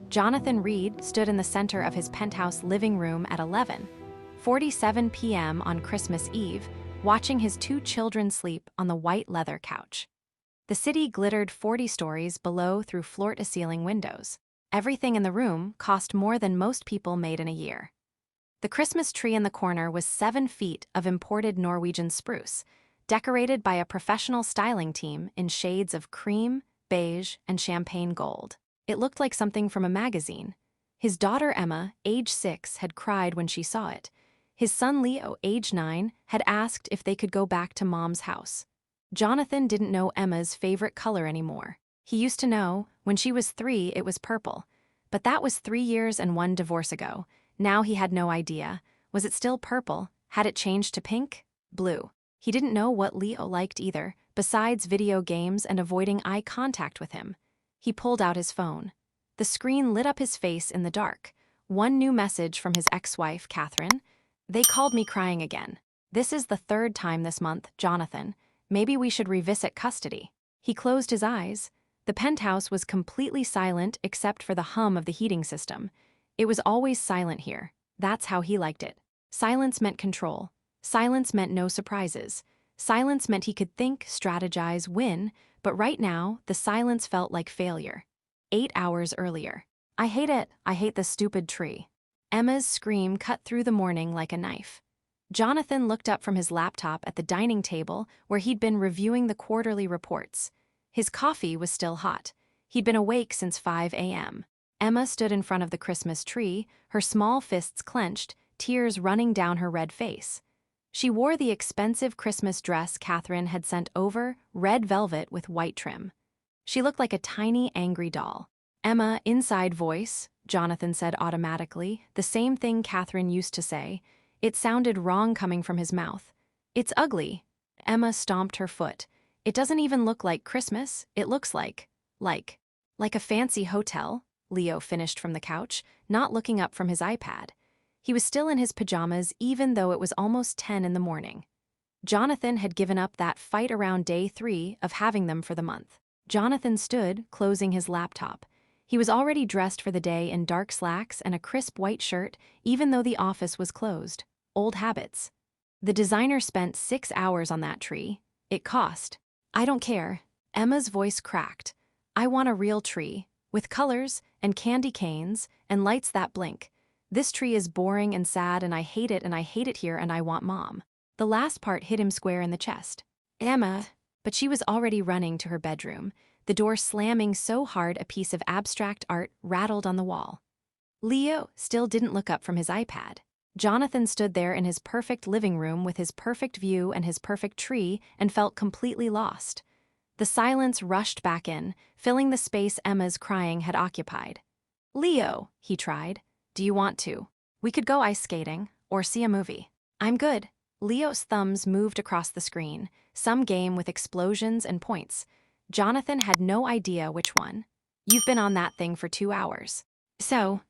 Jonathan Reed stood in the center of his penthouse living room at 11:47 p.m. on Christmas Eve, watching his two children sleep on the white leather couch. The city glittered 40 stories below through floor-to-ceiling windows. Everything in the room cost more than most people made in a year. The Christmas tree in the corner was 7 feet of imported Norwegian spruce, decorated by a professional styling team in shades of cream, beige, and champagne gold. It looked like something from a magazine. His daughter Emma, age 6, had cried when she saw it. His son Leo, age 9, had asked if they could go back to Mom's house. Jonathan didn't know Emma's favorite color anymore. He used to know. When she was 3, it was purple. But that was 3 years and 1 divorce ago. Now he had no idea. Was it still purple? Had it changed to pink? Blue? He didn't know what Leo liked either, besides video games and avoiding eye contact with him. He pulled out his phone. The screen lit up his face in the dark. One new message from his ex-wife, Catherine. "They called me crying again. This is the 3rd time this month, Jonathan. Maybe we should revisit custody." He closed his eyes. The penthouse was completely silent except for the hum of the heating system. It was always silent here. That's how he liked it. Silence meant control. Silence meant no surprises. Silence meant he could think, strategize, win, but right now, the silence felt like failure. 8 hours earlier. "I hate it. I hate this stupid tree." Emma's scream cut through the morning like a knife. Jonathan looked up from his laptop at the dining table where he'd been reviewing the quarterly reports. His coffee was still hot. He'd been awake since 5 a.m. Emma stood in front of the Christmas tree, her small fists clenched, tears running down her red face. She wore the expensive Christmas dress Catherine had sent over, red velvet with white trim. She looked like a tiny, angry doll. "Emma, inside voice," Jonathan said automatically, the same thing Catherine used to say. It sounded wrong coming from his mouth. "It's ugly." Emma stomped her foot. "It doesn't even look like Christmas. It looks like a fancy hotel," Leo finished from the couch, not looking up from his iPad. He was still in his pajamas even though it was almost 10 in the morning. Jonathan had given up that fight around day 3 of having them for the month. Jonathan stood, closing his laptop. He was already dressed for the day in dark slacks and a crisp white shirt, even though the office was closed. Old habits. The designer spent 6 hours on that tree. It cost. "I don't care." Emma's voice cracked. "I want a real tree, with colors and candy canes and lights that blink. This tree is boring and sad and I hate it here and I want Mom." The last part hit him square in the chest. "Emma," but she was already running to her bedroom, the door slamming so hard a piece of abstract art rattled on the wall. Leo still didn't look up from his iPad. Jonathan stood there in his perfect living room with his perfect view and his perfect tree and felt completely lost. The silence rushed back in, filling the space Emma's crying had occupied. "Leo," he tried. "Do you want to? We could go ice skating, or see a movie." "I'm good." Leo's thumbs moved across the screen, some game with explosions and points. Jonathan had no idea which one. "You've been on that thing for 2 hours. So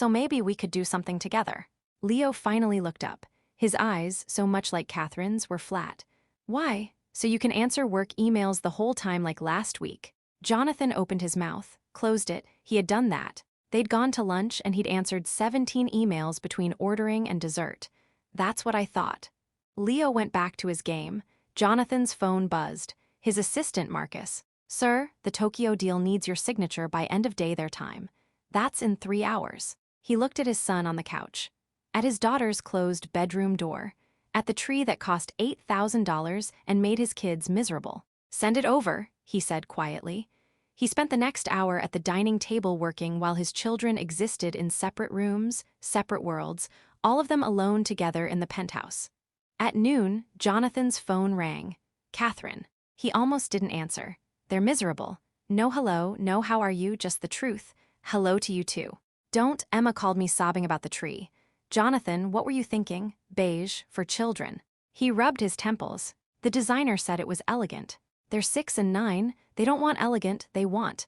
maybe we could do something together." Leo finally looked up. His eyes, so much like Catherine's, were flat. "Why? So you can answer work emails the whole time like last week." Jonathan opened his mouth, closed it. He had done that. They'd gone to lunch and he'd answered 17 emails between ordering and dessert. "That's what I thought." Leo went back to his game. Jonathan's phone buzzed. His assistant, Marcus. "Sir, the Tokyo deal needs your signature by end of day their time. That's in 3 hours." He looked at his son on the couch. At his daughter's closed bedroom door. At the tree that cost $8,000 and made his kids miserable. "Send it over," he said quietly. He spent the next hour at the dining table working while his children existed in separate rooms, separate worlds, all of them alone together in the penthouse. At noon, Jonathan's phone rang. Catherine. He almost didn't answer. "They're miserable. No hello, no how are you, just the truth. Hello to you too." "Don't," Emma called me sobbing about the tree. "Jonathan, what were you thinking? Beige, for children." He rubbed his temples. "The designer said it was elegant. They're 6 and 9, they don't want elegant, they want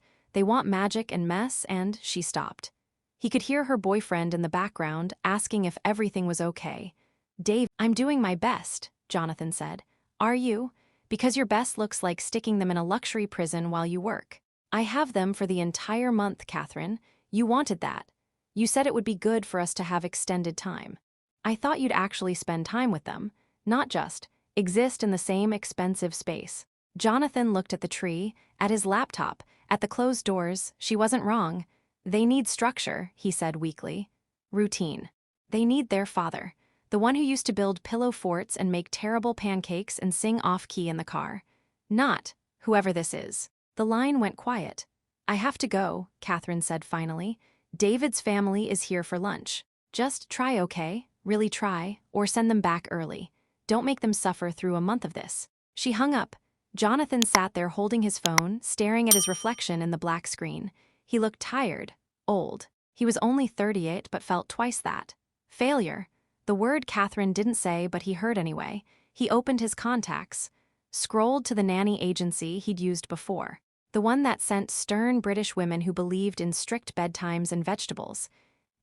magic and mess," and she stopped. He could hear her boyfriend in the background asking if everything was okay. "Dave, I'm doing my best," Jonathan said. "Are you? Because your best looks like sticking them in a luxury prison while you work." "I have them for the entire month, Catherine. You wanted that. You said it would be good for us to have extended time. I thought you'd actually spend time with them, not just exist in the same expensive space. Jonathan looked at the tree, at his laptop, at the closed doors. She wasn't wrong. They need structure, he said weakly. Routine. They need their father, the one who used to build pillow forts and make terrible pancakes and sing off-key in the car. Not whoever this is. The line went quiet. I have to go, Catherine said finally. David's family is here for lunch. Just try, okay? Really try, or send them back early. Don't make them suffer through a month of this. She hung up. Jonathan sat there holding his phone, staring at his reflection in the black screen. He looked tired, old. He was only 38 but felt twice that. Failure. The word Catherine didn't say, but he heard anyway. He opened his contacts, scrolled to the nanny agency he'd used before. The one that sent stern British women who believed in strict bedtimes and vegetables.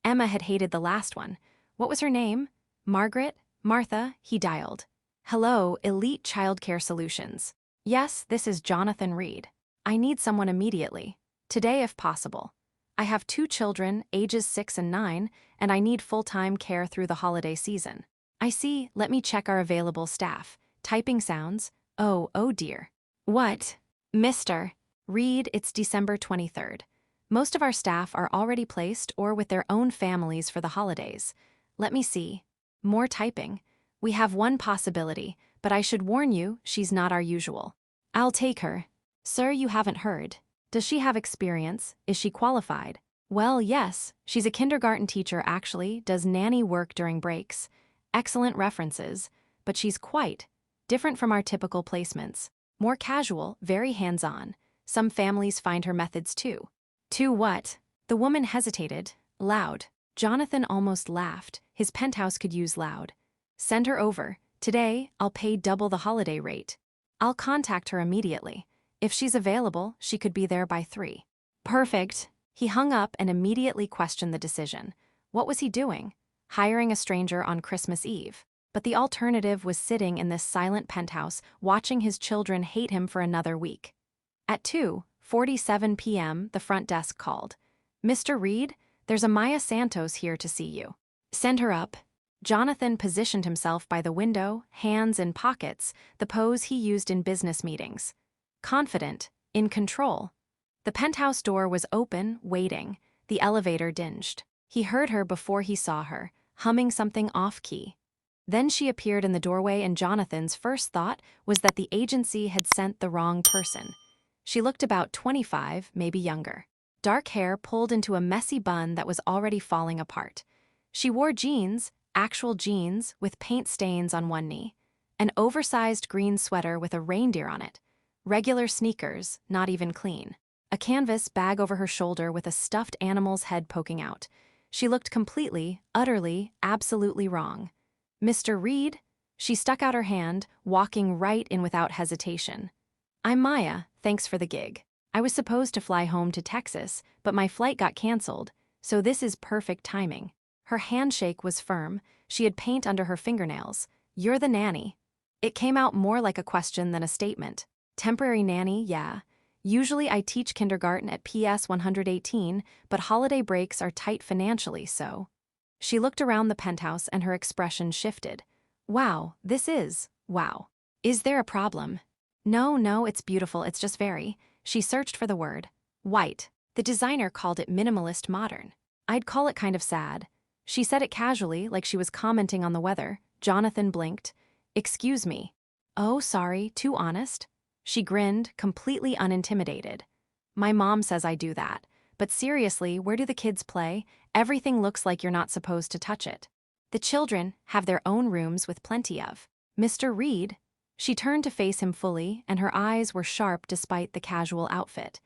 Emma had hated the last one. What was her name? Margaret? Martha? He dialed. Hello, Elite Childcare Solutions. Yes, this is Jonathan Reed. I need someone immediately. Today if possible. I have 2 children, ages 6 and 9, and I need full-time care through the holiday season. I see, let me check our available staff. Typing sounds. Oh dear. What? Mr. Reed, it's December 23rd. Most of our staff are already placed or with their own families for the holidays. Let me see. More typing. We have one possibility, but I should warn you, she's not our usual. I'll take her. Sir, you haven't heard. Does she have experience? Is she qualified? Well, yes, she's a kindergarten teacher actually, does nanny work during breaks. Excellent references, but she's quite different from our typical placements. More casual, very hands-on. Some families find her methods too. To what? The woman hesitated. Loud. Jonathan almost laughed. His penthouse could use loud. Send her over. Today, I'll pay double the holiday rate. I'll contact her immediately. If she's available, she could be there by 3. Perfect. He hung up and immediately questioned the decision. What was he doing? Hiring a stranger on Christmas Eve. But the alternative was sitting in this silent penthouse, watching his children hate him for another week. At 2:47 p.m., the front desk called. Mr. Reed, there's a Maya Santos here to see you. Send her up. Jonathan positioned himself by the window, hands in pockets, the pose he used in business meetings. Confident, in control. The penthouse door was open, waiting. The elevator dinged. He heard her before he saw her, humming something off-key. Then she appeared in the doorway and Jonathan's first thought was that the agency had sent the wrong person. She looked about 25, maybe younger. Dark hair pulled into a messy bun that was already falling apart. She wore jeans, actual jeans, with paint stains on one knee. An oversized green sweater with a reindeer on it. Regular sneakers, not even clean. A canvas bag over her shoulder with a stuffed animal's head poking out. She looked completely, utterly, absolutely wrong. Mr. Reed? She stuck out her hand, walking right in without hesitation. I'm Maya, thanks for the gig. I was supposed to fly home to Texas, but my flight got canceled, so this is perfect timing. Her handshake was firm. She had paint under her fingernails. You're the nanny. It came out more like a question than a statement. Temporary nanny, yeah. Usually I teach kindergarten at PS 118, but holiday breaks are tight financially, so. She looked around the penthouse and her expression shifted. Wow, this is, wow. Is there a problem? No, it's beautiful, it's just very. She searched for the word. White. The designer called it minimalist modern. I'd call it kind of sad. She said it casually, like she was commenting on the weather. Jonathan blinked. Excuse me. Oh, sorry, too honest? She grinned, completely unintimidated. My mom says I do that. But seriously, where do the kids play? Everything looks like you're not supposed to touch it. The children have their own rooms with plenty of. Mr. Reed? She turned to face him fully, and her eyes were sharp despite the casual outfit.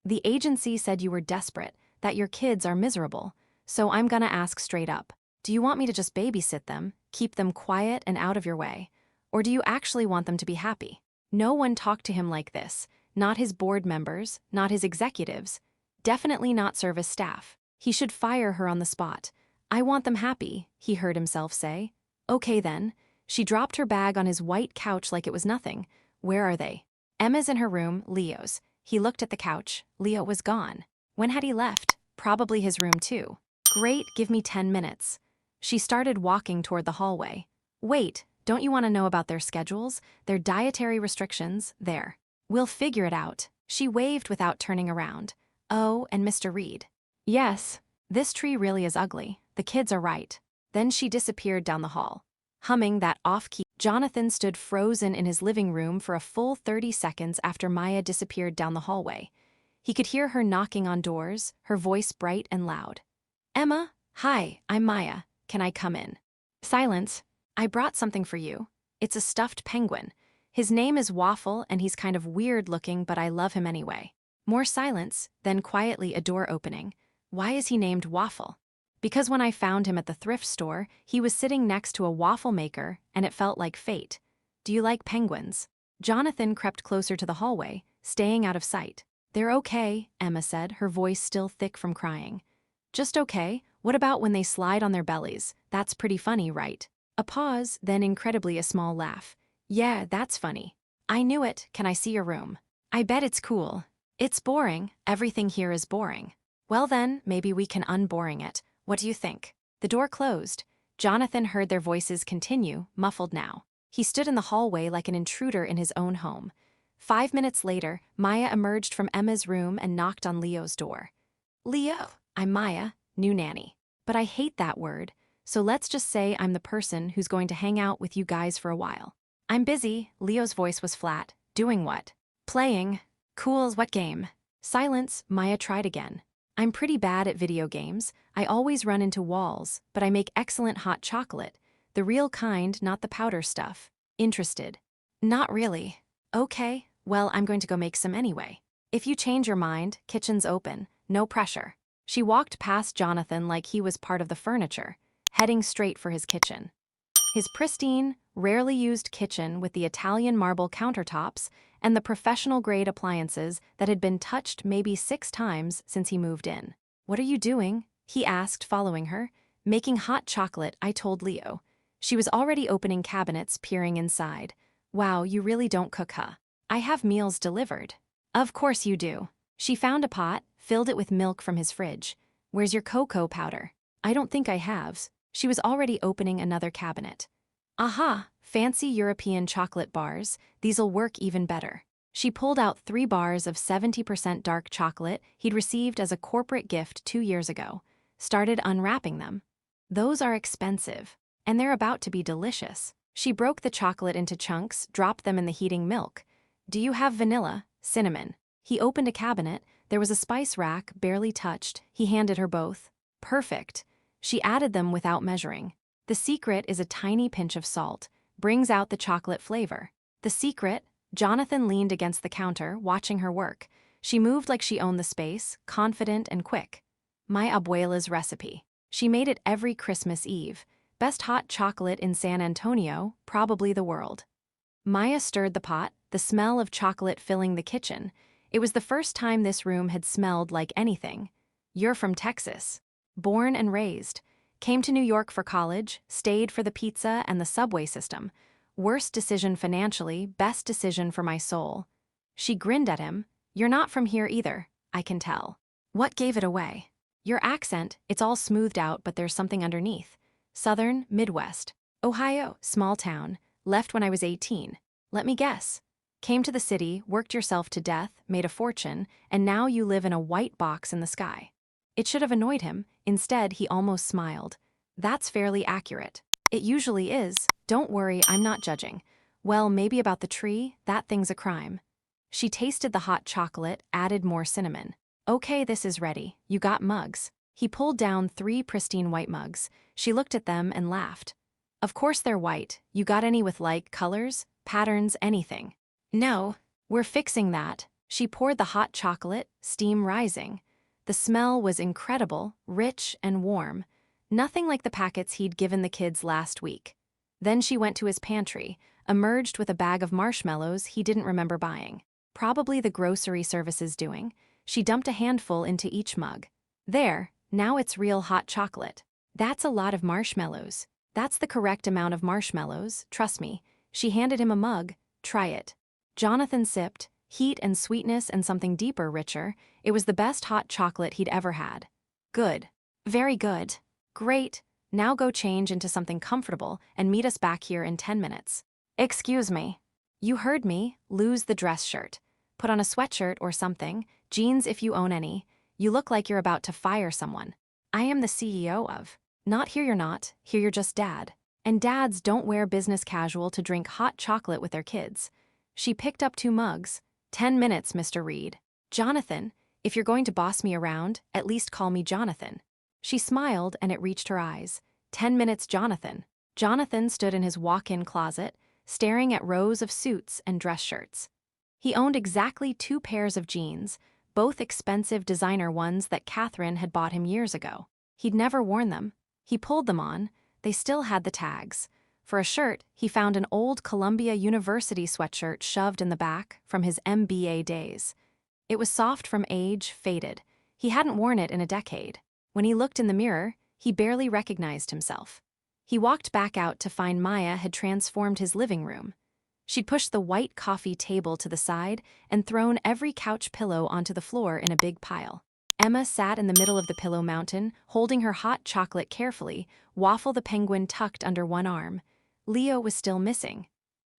The agency said you were desperate, that your kids are miserable. So I'm gonna ask straight up. Do you want me to just babysit them, keep them quiet and out of your way? Or do you actually want them to be happy? No one talked to him like this. Not his board members, not his executives. Definitely not service staff. He should fire her on the spot. I want them happy, he heard himself say. Okay then. She dropped her bag on his white couch like it was nothing. Where are they? Emma's in her room, Leo's. He looked at the couch. Leo was gone. When had he left? Probably his room too. Great, give me 10 minutes. She started walking toward the hallway. Wait, don't you want to know about their schedules, their dietary restrictions? There. We'll figure it out. She waved without turning around. Oh, and Mr. Reed. Yes, this tree really is ugly. The kids are right. Then she disappeared down the hall. Humming that off-key, Jonathan stood frozen in his living room for a full 30 seconds after Maya disappeared down the hallway. He could hear her knocking on doors, her voice bright and loud. Emma, hi, I'm Maya. Can I come in? Silence. I brought something for you. It's a stuffed penguin. His name is Waffle and he's kind of weird looking, but I love him anyway. More silence, then quietly a door opening. Why is he named Waffle? Because when I found him at the thrift store, he was sitting next to a waffle maker and it felt like fate. Do you like penguins? Jonathan crept closer to the hallway, staying out of sight. They're okay, Emma said, her voice still thick from crying. Just okay? What about when they slide on their bellies? That's pretty funny, right? A pause, then incredibly a small laugh. Yeah, that's funny. I knew it. Can I see your room? I bet it's cool. It's boring. Everything here is boring. Well then, maybe we can unboring it. What do you think? The door closed. Jonathan heard their voices continue, muffled now. He stood in the hallway like an intruder in his own home. 5 minutes later, Maya emerged from Emma's room and knocked on Leo's door. Leo, I'm Maya, new nanny. But I hate that word, so let's just say I'm the person who's going to hang out with you guys for a while. I'm busy, Leo's voice was flat. Doing what? Playing. Cool, what game? Silence, Maya tried again. I'm pretty bad at video games. I always run into walls, but I make excellent hot chocolate. The real kind, not the powder stuff. Interested? Not really. Okay, well, I'm going to go make some anyway. If you change your mind, kitchen's open. No pressure. She walked past Jonathan like he was part of the furniture, heading straight for his kitchen. His pristine, rarely used kitchen with the Italian marble countertops and the professional-grade appliances that had been touched maybe 6 times since he moved in. What are you doing? He asked, following her. Making hot chocolate, I told Leo. She was already opening cabinets, peering inside. Wow, you really don't cook, huh? I have meals delivered. Of course you do. She found a pot, filled it with milk from his fridge. Where's your cocoa powder? I don't think I have. She was already opening another cabinet. Aha, fancy European chocolate bars. These'll work even better. She pulled out 3 bars of 70% dark chocolate he'd received as a corporate gift 2 years ago. Started unwrapping them. Those are expensive, and they're about to be delicious. She broke the chocolate into chunks, dropped them in the heating milk. Do you have vanilla, cinnamon? He opened a cabinet. There was a spice rack, barely touched. He handed her both. Perfect. She added them without measuring. The secret is a tiny pinch of salt. Brings out the chocolate flavor. The secret? Jonathan leaned against the counter, watching her work. She moved like she owned the space, confident and quick. My abuela's recipe. She made it every Christmas Eve. Best hot chocolate in San Antonio, probably the world. Maya stirred the pot, the smell of chocolate filling the kitchen. It was the first time this room had smelled like anything. You're from Texas. Born and raised. Came to New York for college, stayed for the pizza and the subway system. Worst decision financially, best decision for my soul. She grinned at him. You're not from here either, I can tell. What gave it away? Your accent, it's all smoothed out, but there's something underneath. Southern, Midwest. Ohio, small town. Left when I was 18. Let me guess. Came to the city, worked yourself to death, made a fortune, and now you live in a white box in the sky. It should have annoyed him. Instead, he almost smiled. That's fairly accurate. It usually is. Don't worry, I'm not judging. Well, maybe about the tree, that thing's a crime. She tasted the hot chocolate, added more cinnamon. Okay, this is ready. You got mugs. He pulled down 3 pristine white mugs. She looked at them and laughed. Of course they're white. You got any with like colors, patterns, anything? No, we're fixing that. She poured the hot chocolate, steam rising. The smell was incredible, rich and warm. Nothing like the packets he'd given the kids last week. Then she went to his pantry, emerged with a bag of marshmallows he didn't remember buying. Probably the grocery service's doing. She dumped a handful into each mug. There, now it's real hot chocolate. That's a lot of marshmallows. That's the correct amount of marshmallows, trust me. She handed him a mug. Try it. Jonathan sipped. Heat and sweetness and something deeper, richer. It was the best hot chocolate he'd ever had. Good. Very good. Great. Now go change into something comfortable and meet us back here in 10 minutes. Excuse me. You heard me. Lose the dress shirt. Put on a sweatshirt or something, jeans if you own any. You look like you're about to fire someone. I am the CEO of. Not here you're not, here you're just dad. And dads don't wear business casual to drink hot chocolate with their kids. She picked up 2 mugs. 10 minutes, Mr. Reed. Jonathan, if you're going to boss me around, at least call me Jonathan. She smiled and it reached her eyes. 10 minutes, Jonathan. Jonathan stood in his walk-in closet, staring at rows of suits and dress shirts. He owned exactly 2 pairs of jeans, both expensive designer ones that Catherine had bought him years ago. He'd never worn them. He pulled them on. They still had the tags. For a shirt, he found an old Columbia University sweatshirt shoved in the back from his MBA days. It was soft from age, faded. He hadn't worn it in a decade. When he looked in the mirror, he barely recognized himself. He walked back out to find Maya had transformed his living room. She'd pushed the white coffee table to the side and thrown every couch pillow onto the floor in a big pile. Emma sat in the middle of the pillow mountain, holding her hot chocolate carefully, Waffle the penguin tucked under one arm. Leo was still missing.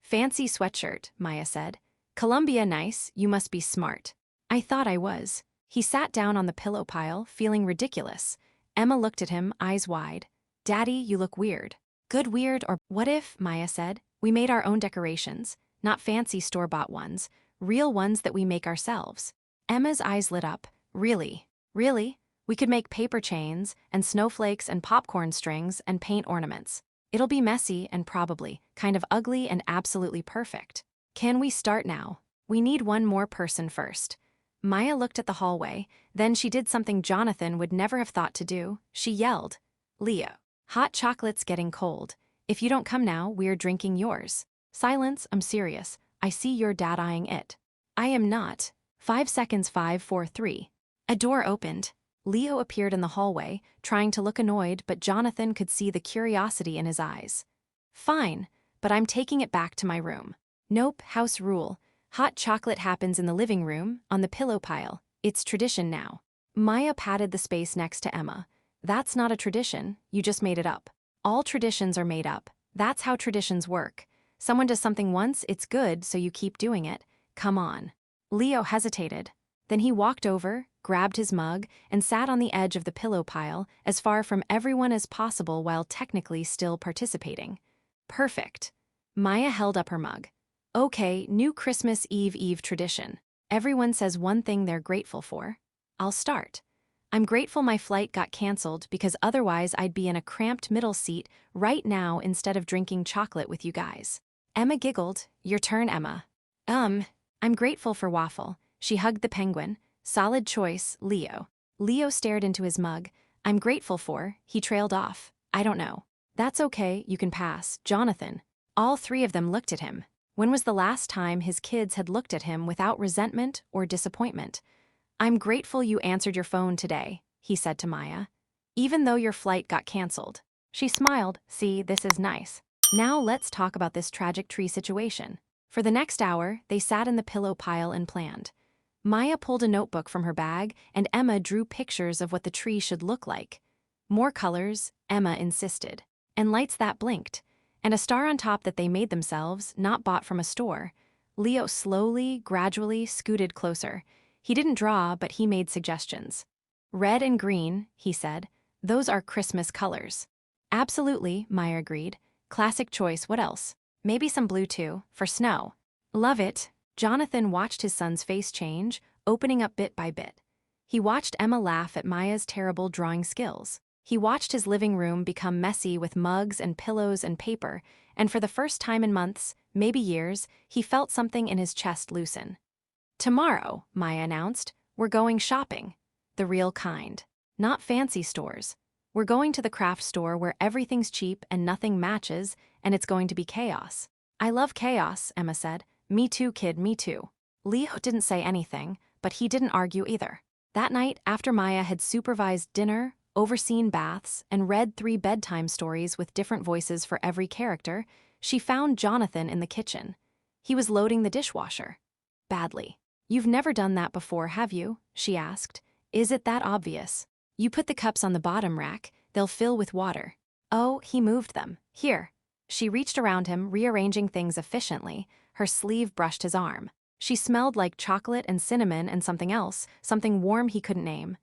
Fancy sweatshirt, Maya said. Columbia nice, you must be smart. I thought I was. He sat down on the pillow pile, feeling ridiculous. Emma looked at him, eyes wide. Daddy, you look weird. Good weird, or what if, Maya said, we made our own decorations, not fancy store-bought ones, real ones that we make ourselves. Emma's eyes lit up. Really? Really? We could make paper chains, and snowflakes and popcorn strings and paint ornaments. It'll be messy and probably kind of ugly and absolutely perfect. Can we start now? We need one more person first. Maya looked at the hallway, then she did something Jonathan would never have thought to do. She yelled, Leo, hot chocolate's getting cold. If you don't come now, we're drinking yours. Silence, I'm serious. I see you're dad-eyeing it. I am not. 5 seconds, 5, 4, 3. A door opened. Leo appeared in the hallway, trying to look annoyed, but Jonathan could see the curiosity in his eyes. Fine, but I'm taking it back to my room. Nope, house rule. Hot chocolate happens in the living room, on the pillow pile. It's tradition now. Maya patted the space next to Emma. That's not a tradition, you just made it up. All traditions are made up. That's how traditions work. Someone does something once, it's good, so you keep doing it. Come on. Leo hesitated. Then he walked over, grabbed his mug, and sat on the edge of the pillow pile, as far from everyone as possible while technically still participating. Perfect. Maya held up her mug. Okay, new Christmas Eve tradition. Everyone says one thing they're grateful for. I'll start. I'm grateful my flight got canceled because otherwise I'd be in a cramped middle seat right now instead of drinking chocolate with you guys. Emma giggled. Your turn, Emma. I'm grateful for Waffle. She hugged the penguin. Solid choice, Leo. Leo stared into his mug. I'm grateful for, he trailed off. I don't know. That's okay, you can pass. Jonathan. All 3 of them looked at him. When was the last time his kids had looked at him without resentment or disappointment? I'm grateful you answered your phone today, he said to Maya. Even though your flight got canceled. She smiled. See, this is nice. Now let's talk about this tragic tree situation. For the next hour, they sat in the pillow pile and planned. Maya pulled a notebook from her bag, and Emma drew pictures of what the tree should look like. More colors, Emma insisted. And lights that blinked. And a star on top that they made themselves, not bought from a store. Leo slowly, gradually scooted closer. He didn't draw, but he made suggestions. Red and green, he said. Those are Christmas colors. Absolutely, Maya agreed. Classic choice, what else? Maybe some blue too, for snow. Love it. Jonathan watched his son's face change, opening up bit by bit. He watched Emma laugh at Maya's terrible drawing skills. He watched his living room become messy with mugs and pillows and paper, and for the first time in months, maybe years, he felt something in his chest loosen. Tomorrow, Maya announced, we're going shopping. The real kind. Not fancy stores. We're going to the craft store where everything's cheap and nothing matches, and it's going to be chaos. I love chaos, Emma said. Me too, kid, me too. Leo didn't say anything, but he didn't argue either. That night, after Maya had supervised dinner, overseen baths, and read 3 bedtime stories with different voices for every character, she found Jonathan in the kitchen. He was loading the dishwasher. Badly. You've never done that before, have you? She asked. Is it that obvious? You put the cups on the bottom rack, they'll fill with water. Oh, he moved them. Here. She reached around him, rearranging things efficiently. Her sleeve brushed his arm. She smelled like chocolate and cinnamon and something else, something warm he couldn't name.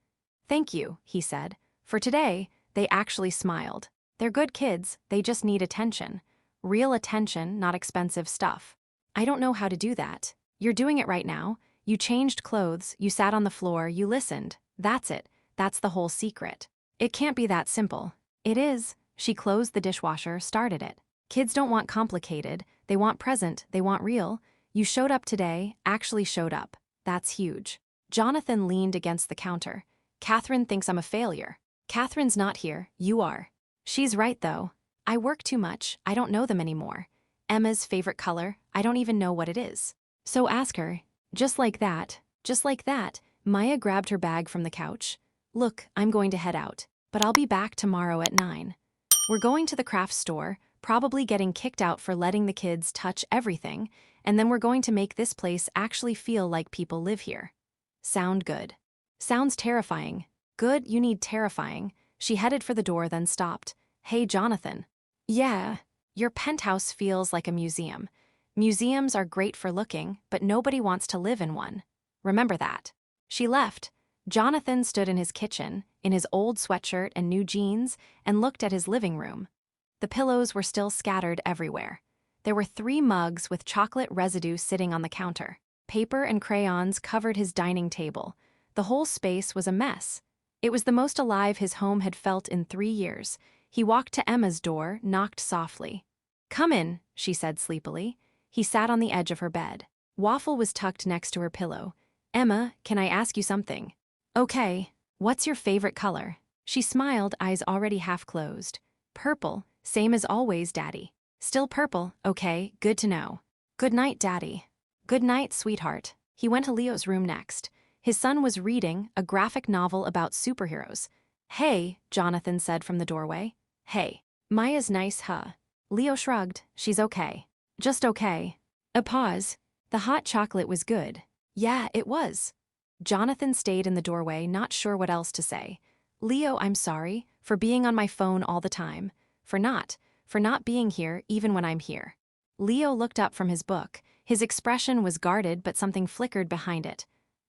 Thank you, he said. For today, they actually smiled. They're good kids, they just need attention. Real attention, not expensive stuff. I don't know how to do that. You're doing it right now. You changed clothes, you sat on the floor, you listened. That's it. That's the whole secret. It can't be that simple. It is. She closed the dishwasher, started it. Kids don't want complicated. They want present, they want real. You showed up today, actually showed up. That's huge. Jonathan leaned against the counter. Catherine thinks I'm a failure. Catherine's not here, you are. She's right though. I work too much, I don't know them anymore. Emma's favorite color, I don't even know what it is. So ask her. Just like that, Maya grabbed her bag from the couch. Look, I'm going to head out, but I'll be back tomorrow at 9. We're going to the craft store, probably getting kicked out for letting the kids touch everything, and then we're going to make this place actually feel like people live here. Sound good? Sounds terrifying. Good, you need terrifying. She headed for the door, then stopped. Hey, Jonathan. Yeah. Your penthouse feels like a museum. Museums are great for looking, but nobody wants to live in one. Remember that. She left. Jonathan stood in his kitchen, in his old sweatshirt and new jeans, and looked at his living room. The pillows were still scattered everywhere. There were 3 mugs with chocolate residue sitting on the counter. Paper and crayons covered his dining table. The whole space was a mess. It was the most alive his home had felt in 3 years. He walked to Emma's door, knocked softly. Come in, she said sleepily. He sat on the edge of her bed. Waffle was tucked next to her pillow. Emma, can I ask you something? Okay. What's your favorite color? She smiled, eyes already half closed. Purple, same as always, Daddy. Still purple, okay, good to know. Good night, Daddy. Good night, sweetheart. He went to Leo's room next. His son was reading a graphic novel about superheroes. Hey, Jonathan said from the doorway. Hey. Maya's nice, huh? Leo shrugged. She's okay. Just okay. A pause. The hot chocolate was good. Yeah, it was. Jonathan stayed in the doorway, not sure what else to say. Leo, I'm sorry, for being on my phone all the time. For not being here even when I'm here. Leo looked up from his book. His expression was guarded, but something flickered behind it.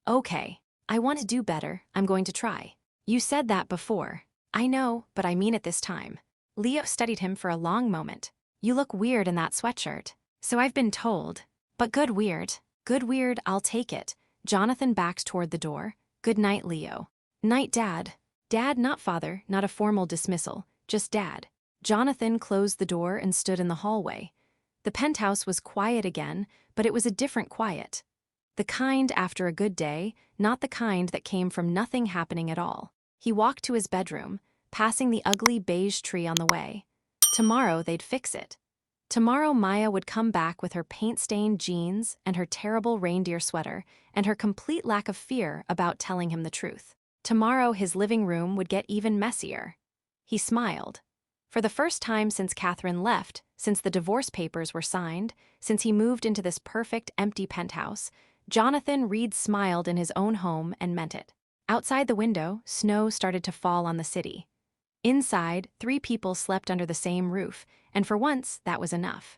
Okay. I want to do better. I'm going to try. You said that before. I know, but I mean it this time. Leo studied him for a long moment. You look weird in that sweatshirt. So I've been told. But good weird. Good weird, I'll take it. Jonathan backed toward the door. Good night, Leo. Night, Dad. Dad, not father, not a formal dismissal, just Dad. Jonathan closed the door and stood in the hallway. The penthouse was quiet again, but it was a different quiet. The kind after a good day, not the kind that came from nothing happening at all. He walked to his bedroom, passing the ugly beige tree on the way. Tomorrow they'd fix it. Tomorrow Maya would come back with her paint-stained jeans and her terrible reindeer sweater and her complete lack of fear about telling him the truth. Tomorrow his living room would get even messier. He smiled. For the first time since Catherine left, since the divorce papers were signed, since he moved into this perfect empty penthouse, Jonathan Reed smiled in his own home and meant it. Outside the window, snow started to fall on the city. Inside, 3 people slept under the same roof, and for once, that was enough.